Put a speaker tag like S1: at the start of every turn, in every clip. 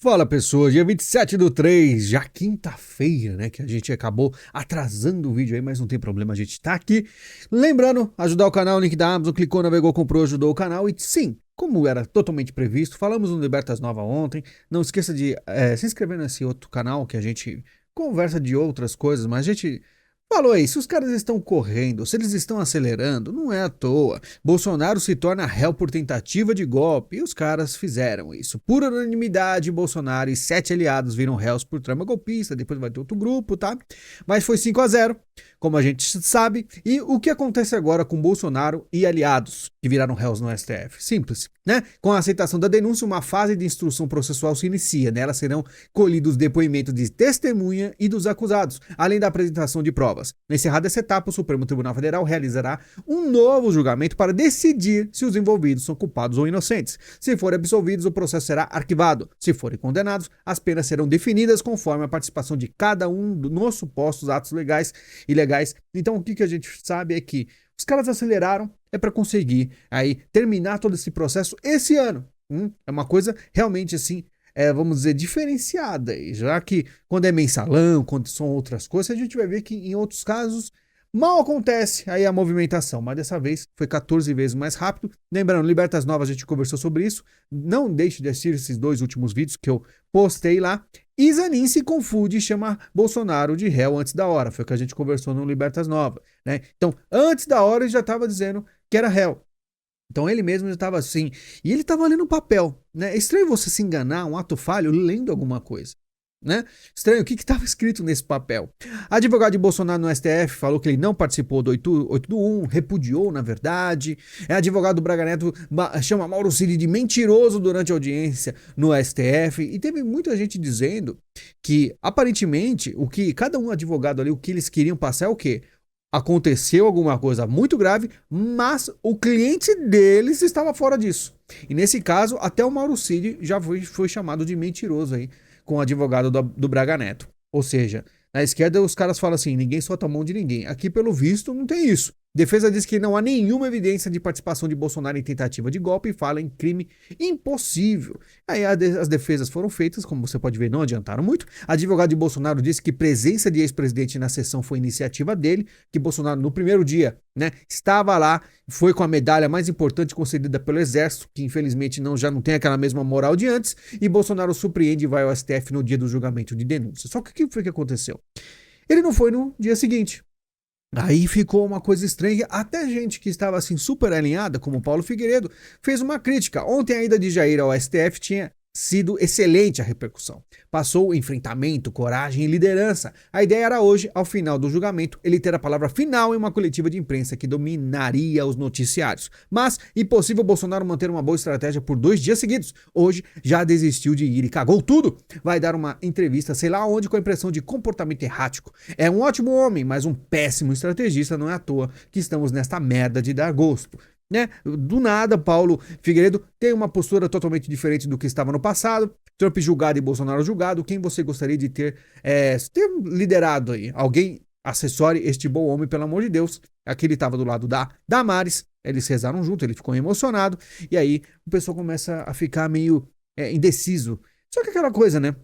S1: Fala pessoas, dia 27/3, já quinta-feira, né, que a gente acabou atrasando o vídeo aí, mas não tem problema, a gente tá aqui. Lembrando, ajudar o canal, link da Amazon, clicou, navegou, comprou, ajudou o canal e sim, como era totalmente previsto, falamos no Libertas Nova ontem, não esqueça de se inscrever nesse outro canal que a gente conversa de outras coisas, mas a gente falou aí, se os caras estão correndo, se eles estão acelerando, não é à toa. Bolsonaro se torna réu por tentativa de golpe e os caras fizeram isso. Por unanimidade, Bolsonaro e 7 aliados viram réus por trama golpista, depois vai ter outro grupo, tá? Mas foi 5-0, como a gente sabe. E o que acontece agora com Bolsonaro e aliados que viraram réus no STF? Simples, né? Com a aceitação da denúncia, uma fase de instrução processual se inicia. Nela serão colhidos depoimentos de testemunha e dos acusados, além da apresentação de provas. Encerrada essa etapa, o Supremo Tribunal Federal realizará um novo julgamento para decidir se os envolvidos são culpados ou inocentes. Se forem absolvidos, o processo será arquivado. Se forem condenados, as penas serão definidas conforme a participação de cada um nos supostos atos legais e ilegais. Então, o que a gente sabe é que os caras aceleraram para conseguir aí terminar todo esse processo esse ano. É uma coisa realmente assim, vamos dizer, diferenciada, já que quando é mensalão, quando são outras coisas, a gente vai ver que em outros casos mal acontece aí a movimentação, mas dessa vez foi 14 vezes mais rápido. Lembrando, Libertas Novas, a gente conversou sobre isso, não deixe de assistir esses 2 últimos vídeos que eu postei lá. E Zanin se confunde e chama Bolsonaro de réu antes da hora, foi o que a gente conversou no Libertas Novas, né? Então, antes da hora ele já estava dizendo que era réu. Então ele mesmo já estava assim, e ele estava lendo um papel, né? É estranho você se enganar, um ato falho, lendo alguma coisa, né? Estranho, o que estava escrito nesse papel? Advogado de Bolsonaro no STF falou que ele não participou do 8 do 1, repudiou, na verdade. Advogado do Braga Neto chama Mauro Cid de mentiroso durante a audiência no STF. E teve muita gente dizendo que, aparentemente, o que cada um advogado ali, o que eles queriam passar é o quê? Aconteceu alguma coisa muito grave, mas o cliente deles estava fora disso. E nesse caso, até o Mauro Cid já foi chamado de mentiroso aí com o advogado do Braga Neto. Ou seja, na esquerda os caras falam assim, ninguém solta a mão de ninguém. Aqui, pelo visto, não tem isso. Defesa diz que não há nenhuma evidência de participação de Bolsonaro em tentativa de golpe e fala em crime impossível. Aí as defesas foram feitas, como você pode ver, não adiantaram muito. Advogado de Bolsonaro disse que presença de ex-presidente na sessão foi iniciativa dele, que Bolsonaro no primeiro dia, né, estava lá, foi com a medalha mais importante concedida pelo Exército, que infelizmente já não tem aquela mesma moral de antes, e Bolsonaro surpreende e vai ao STF no dia do julgamento de denúncia. Só que o que foi que aconteceu? Ele não foi no dia seguinte. Aí ficou uma coisa estranha, até gente que estava assim super alinhada, como Paulo Figueiredo, fez uma crítica. Ontem a ida de Jair ao STF tinha sido excelente a repercussão. Passou enfrentamento, coragem e liderança. A ideia era hoje, ao final do julgamento, ele ter a palavra final em uma coletiva de imprensa que dominaria os noticiários. Mas, impossível Bolsonaro manter uma boa estratégia por 2 dias seguidos. Hoje, já desistiu de ir e cagou tudo. Vai dar uma entrevista, sei lá onde, com a impressão de comportamento errático. É um ótimo homem, mas um péssimo estrategista, não é à toa que estamos nesta merda de dar gosto. Né? Do nada, Paulo Figueiredo tem uma postura totalmente diferente do que estava no passado. Trump julgado e Bolsonaro julgado. Quem você gostaria de ter liderado aí? Alguém acessore este bom homem, pelo amor de Deus. Aqui ele estava do lado da Damares, eles rezaram junto, ele ficou emocionado. E aí o pessoal começa a ficar meio indeciso. Só que aquela coisa, né?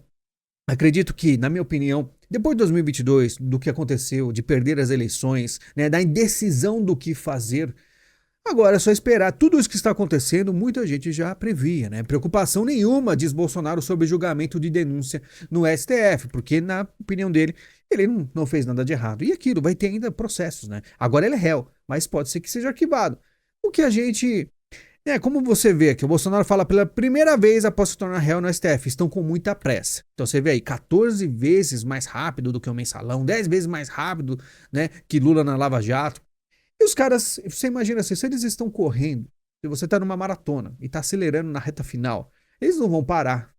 S1: Acredito que, na minha opinião, depois de 2022, do que aconteceu, de perder as eleições, né, da indecisão do que fazer, agora é só esperar. Tudo isso que está acontecendo, muita gente já previa, né? Preocupação nenhuma, diz Bolsonaro, sobre julgamento de denúncia no STF, porque, na opinião dele, ele não fez nada de errado. E aquilo, vai ter ainda processos, né? Agora ele é réu, mas pode ser que seja arquivado. O que a gente... como você vê que o Bolsonaro fala pela primeira vez após se tornar réu no STF, estão com muita pressa. Então você vê aí, 14 vezes mais rápido do que o mensalão, 10 vezes mais rápido, né, que Lula na Lava Jato. E os caras, você imagina assim, se eles estão correndo, se você está numa maratona e está acelerando na reta final, eles não vão parar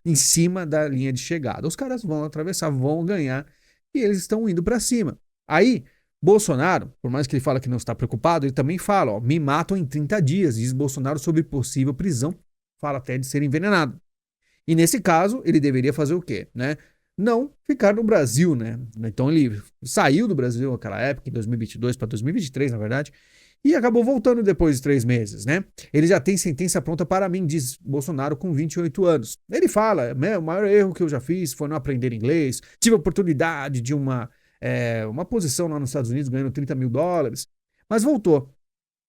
S1: em cima da linha de chegada. Os caras vão atravessar, vão ganhar e eles estão indo para cima. Aí, Bolsonaro, por mais que ele fale que não está preocupado, ele também fala, ó, me matam em 30 dias, diz Bolsonaro sobre possível prisão, fala até de ser envenenado. E nesse caso, ele deveria fazer o quê, né? Não ficar no Brasil, né? Então ele saiu do Brasil naquela época, em 2022 para 2023, na verdade, e acabou voltando depois de 3 meses, né? Ele já tem sentença pronta para mim, diz Bolsonaro com 28 anos. Ele fala, né, o maior erro que eu já fiz foi não aprender inglês, tive a oportunidade de uma posição lá nos Estados Unidos ganhando US$ 30.000, mas voltou.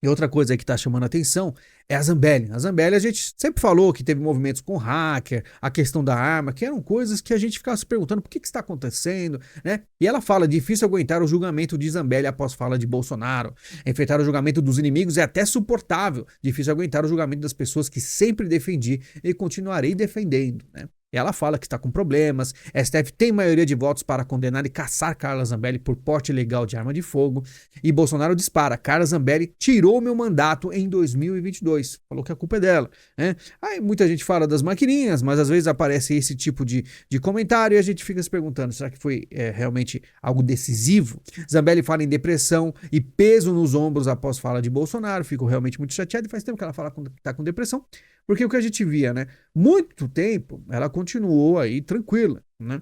S1: E outra coisa aí que está chamando a atenção é a Zambelli. A Zambelli, a gente sempre falou que teve movimentos com hacker, a questão da arma, que eram coisas que a gente ficava se perguntando por que está acontecendo, né? E ela fala, difícil aguentar o julgamento de Zambelli após fala de Bolsonaro. Enfrentar o julgamento dos inimigos é até suportável. Difícil aguentar o julgamento das pessoas que sempre defendi e continuarei defendendo, né? Ela fala que está com problemas, STF tem maioria de votos para condenar e caçar Carla Zambelli por porte ilegal de arma de fogo, e Bolsonaro dispara, Carla Zambelli tirou meu mandato em 2022, falou que a culpa é dela, né? Aí muita gente fala das maquininhas, mas às vezes aparece esse tipo de comentário e a gente fica se perguntando, será que foi realmente algo decisivo? Zambelli fala em depressão e peso nos ombros após fala de Bolsonaro, fico realmente muito chateado e faz tempo que ela fala que está com depressão, porque o que a gente via, né? Muito tempo ela continuou aí tranquila, né?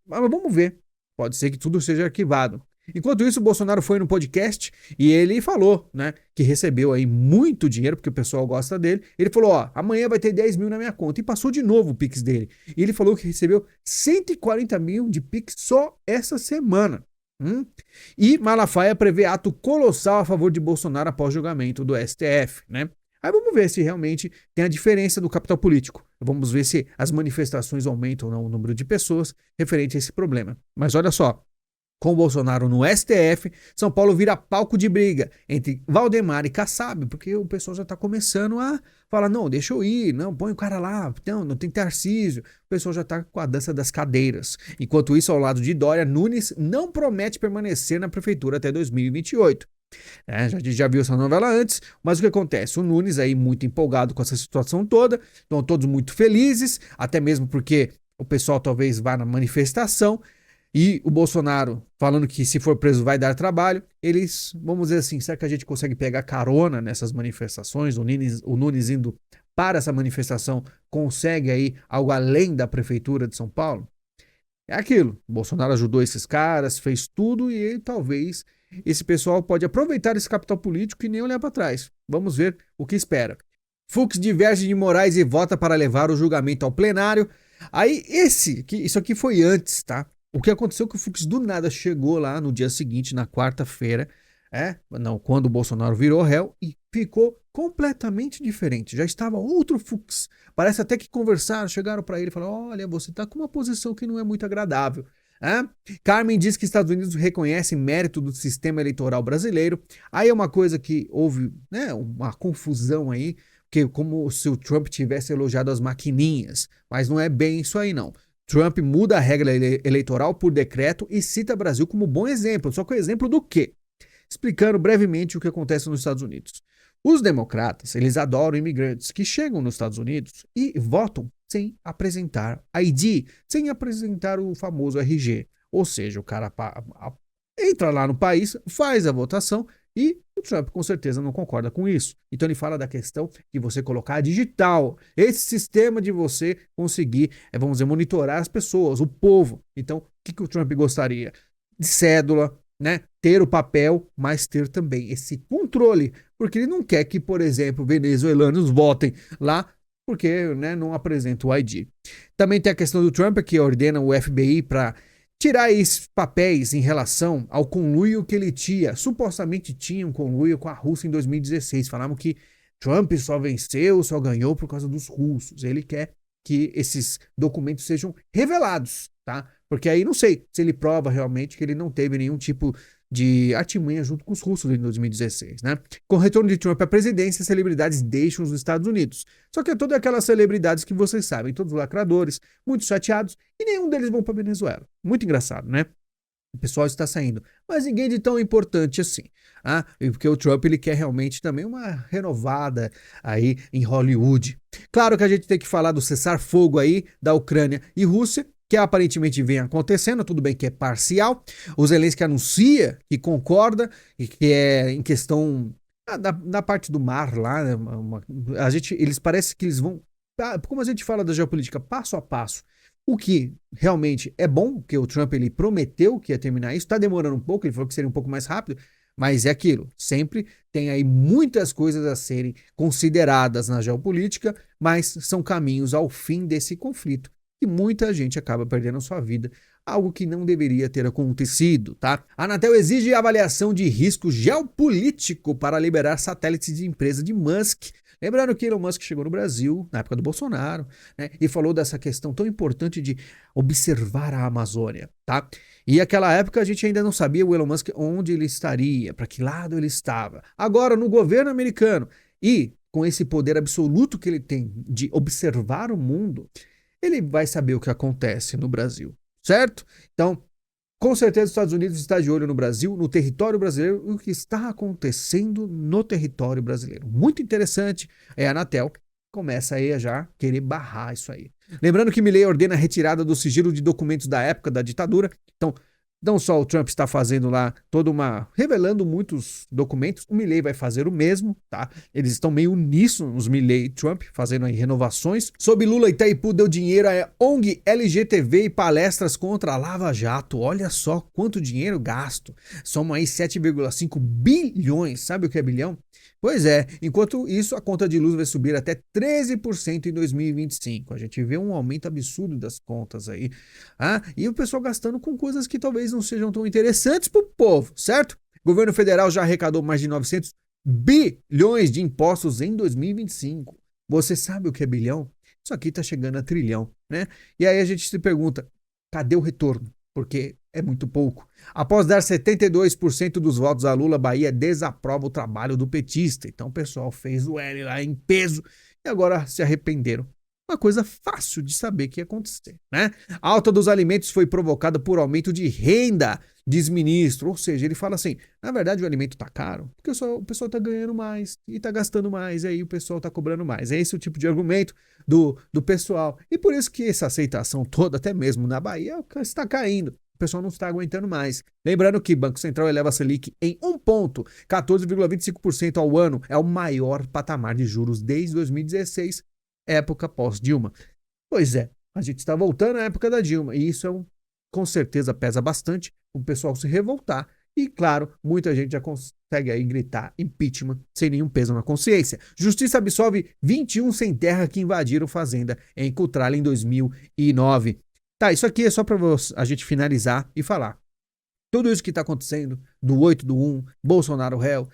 S1: Mas vamos ver. Pode ser que tudo seja arquivado. Enquanto isso, o Bolsonaro foi no podcast e ele falou, né, que recebeu aí muito dinheiro, porque o pessoal gosta dele. Ele falou, ó, amanhã vai ter 10 mil na minha conta. E passou de novo o Pix dele. E ele falou que recebeu 140 mil de Pix só essa semana. E Malafaia prevê ato colossal a favor de Bolsonaro após julgamento do STF, né? Aí vamos ver se realmente tem a diferença do capital político. Vamos ver se as manifestações aumentam ou não o número de pessoas referente a esse problema. Mas olha só, com o Bolsonaro no STF, São Paulo vira palco de briga entre Valdemar e Kassab, porque o pessoal já está começando a falar, não, deixa eu ir, não, põe o cara lá, não tem Tarcísio. O pessoal já está com a dança das cadeiras. Enquanto isso, ao lado de Dória, Nunes não promete permanecer na prefeitura até 2028. A gente já viu essa novela antes, mas o que acontece? O Nunes aí muito empolgado com essa situação toda, estão todos muito felizes, até mesmo porque o pessoal talvez vá na manifestação, e o Bolsonaro falando que se for preso vai dar trabalho. Eles, vamos dizer assim, será que a gente consegue pegar carona nessas manifestações? O Nunes indo para essa manifestação consegue aí algo além da prefeitura de São Paulo? É aquilo, o Bolsonaro ajudou esses caras, fez tudo e talvez esse pessoal pode aproveitar esse capital político e nem olhar para trás. Vamos ver o que espera. Fux diverge de Moraes e vota para levar o julgamento ao plenário. Aí isso aqui foi antes, tá? O que aconteceu é que o Fux do nada chegou lá no dia seguinte, na quarta-feira, quando o Bolsonaro virou réu, e ficou completamente diferente. Já estava outro Fux. Parece até que conversaram, chegaram para ele e falaram, olha, você está com uma posição que não é muito agradável. Carmen diz que Estados Unidos reconhecem mérito do sistema eleitoral brasileiro. Aí é uma coisa que houve, né, uma confusão aí, que como se o Trump tivesse elogiado as maquininhas, mas não é bem isso aí não. Trump muda a regra eleitoral por decreto e cita Brasil como bom exemplo. Só que o exemplo do quê? Explicando brevemente o que acontece nos Estados Unidos. Os democratas, eles adoram imigrantes que chegam nos Estados Unidos e votam sem apresentar ID, sem apresentar o famoso RG. Ou seja, o cara entra lá no país, faz a votação e o Trump com certeza não concorda com isso. Então ele fala da questão de você colocar digital, esse sistema de você conseguir, vamos dizer, monitorar as pessoas, o povo. Então, o que o Trump gostaria? De cédula, né? Ter o papel, mas ter também esse controle, porque ele não quer que, por exemplo, venezuelanos votem lá, porque, né, não apresenta o ID. Também tem a questão do Trump, que ordena o FBI para tirar esses papéis em relação ao conluio que ele tinha. Supostamente tinha um conluio com a Rússia em 2016. Falavam que Trump só venceu, só ganhou por causa dos russos. Ele quer que esses documentos sejam revelados, tá? Porque aí não sei se ele prova realmente que ele não teve nenhum tipo de artimanha junto com os russos em 2016, né? Com o retorno de Trump à presidência, as celebridades deixam os Estados Unidos. Só que é todas aquelas celebridades que vocês sabem, todos lacradores, muito chateados, e nenhum deles vão para Venezuela. Muito engraçado, né? O pessoal está saindo, mas ninguém de tão importante assim, porque o Trump ele quer realmente também uma renovada aí em Hollywood. Claro que a gente tem que falar do cessar-fogo aí da Ucrânia e Rússia, que aparentemente vem acontecendo, tudo bem que é parcial. O Zelensky anuncia que concorda e que é em questão da parte do mar lá, né, eles parece que eles vão, como a gente fala da geopolítica, passo a passo. O que realmente é bom, porque o Trump ele prometeu que ia terminar isso, está demorando um pouco, ele falou que seria um pouco mais rápido, Mas é aquilo, sempre tem aí muitas coisas a serem consideradas na geopolítica, mas são caminhos ao fim desse conflito e muita gente acaba perdendo sua vida, algo que não deveria ter acontecido, tá? A Anatel exige avaliação de risco geopolítico para liberar satélites de empresa de Musk. Lembrando que Elon Musk chegou no Brasil na época do Bolsonaro, né, e falou dessa questão tão importante de observar a Amazônia, tá? E naquela época a gente ainda não sabia o Elon Musk onde ele estaria, para que lado ele estava. Agora, no governo americano e com esse poder absoluto que ele tem de observar o mundo, ele vai saber o que acontece no Brasil, certo? Então, com certeza os Estados Unidos está de olho no Brasil, no território brasileiro, e o que está acontecendo no território brasileiro. Muito interessante, a Anatel começa aí a já querer barrar isso aí. Lembrando que Milei ordena a retirada do sigilo de documentos da época da ditadura, então não só o Trump está fazendo lá revelando muitos documentos, o Milei vai fazer o mesmo, tá? Eles estão meio uníssonos, Milei e Trump, fazendo aí renovações. Sob Lula, Itaipu deu dinheiro a ONG LGTV e palestras contra a Lava Jato. Olha só quanto dinheiro gasto. Somam aí 7,5 bilhões. Sabe o que é bilhão? Pois é, enquanto isso, a conta de luz vai subir até 13% em 2025. A gente vê um aumento absurdo das contas aí. E o pessoal gastando com coisas que talvez não sejam tão interessantes para o povo, certo? O governo federal já arrecadou mais de 900 bilhões de impostos em 2025. Você sabe o que é bilhão? Isso aqui está chegando a trilhão, né? E aí a gente se pergunta, cadê o retorno? Porque é muito pouco. Após dar 72% dos votos a Lula, Bahia desaprova o trabalho do petista. Então o pessoal fez o L lá em peso e agora se arrependeram. Uma coisa fácil de saber que ia acontecer, né? A alta dos alimentos foi provocada por aumento de renda, diz ministro. Ou seja, ele fala assim, na verdade o alimento tá caro, porque o pessoal tá ganhando mais e tá gastando mais, aí o pessoal tá cobrando mais. É esse o tipo de argumento do pessoal. E por isso que essa aceitação toda, até mesmo na Bahia, está caindo. O pessoal não está aguentando mais. Lembrando que o Banco Central eleva a Selic em 1 ponto, 14,25% ao ano. É o maior patamar de juros desde 2016, época pós-Dilma. Pois é, a gente está voltando à época da Dilma e isso com certeza pesa bastante o pessoal se revoltar e, claro, muita gente já consegue aí gritar impeachment sem nenhum peso na consciência. Justiça absolve 21 sem terra que invadiram fazenda em Cutrala em 2009. Tá, isso aqui é só para a gente finalizar e falar. Tudo isso que está acontecendo, do 8 do 1, Bolsonaro réu,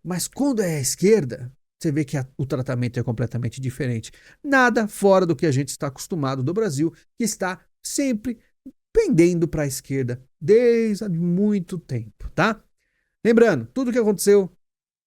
S1: mas quando é a esquerda, você vê que o tratamento é completamente diferente. Nada fora do que a gente está acostumado do Brasil, que está sempre pendendo para a esquerda desde há muito tempo, tá? Lembrando, tudo o que aconteceu,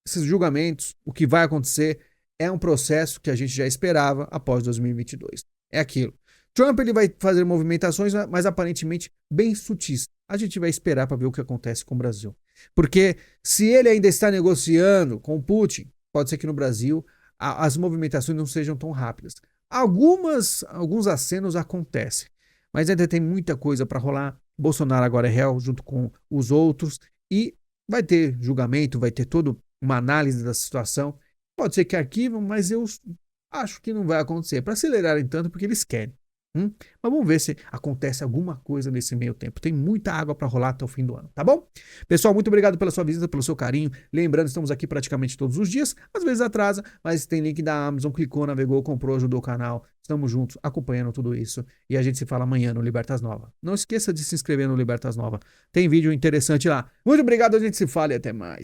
S1: esses julgamentos, o que vai acontecer, é um processo que a gente já esperava após 2022. É aquilo. Trump ele vai fazer movimentações, mas aparentemente bem sutis. A gente vai esperar para ver o que acontece com o Brasil. Porque se ele ainda está negociando com o Putin, pode ser que no Brasil as movimentações não sejam tão rápidas. Alguns acenos acontecem, mas ainda tem muita coisa para rolar. Bolsonaro agora é réu junto com os outros e vai ter julgamento, vai ter toda uma análise da situação. Pode ser que arquivam, mas eu acho que não vai acontecer. Para acelerarem tanto, porque eles querem. Mas vamos ver se acontece alguma coisa nesse meio tempo. Tem muita água para rolar até o fim do ano, tá bom? Pessoal, muito obrigado pela sua visita, pelo seu carinho. Lembrando, estamos aqui praticamente todos os dias. Às vezes atrasa, mas tem link da Amazon. Clicou, navegou, comprou, ajudou o canal. Estamos juntos, acompanhando tudo isso. E a gente se fala amanhã no Libertas Nova. Não esqueça de se inscrever no Libertas Nova. Tem vídeo interessante lá. Muito obrigado, a gente se fala e até mais.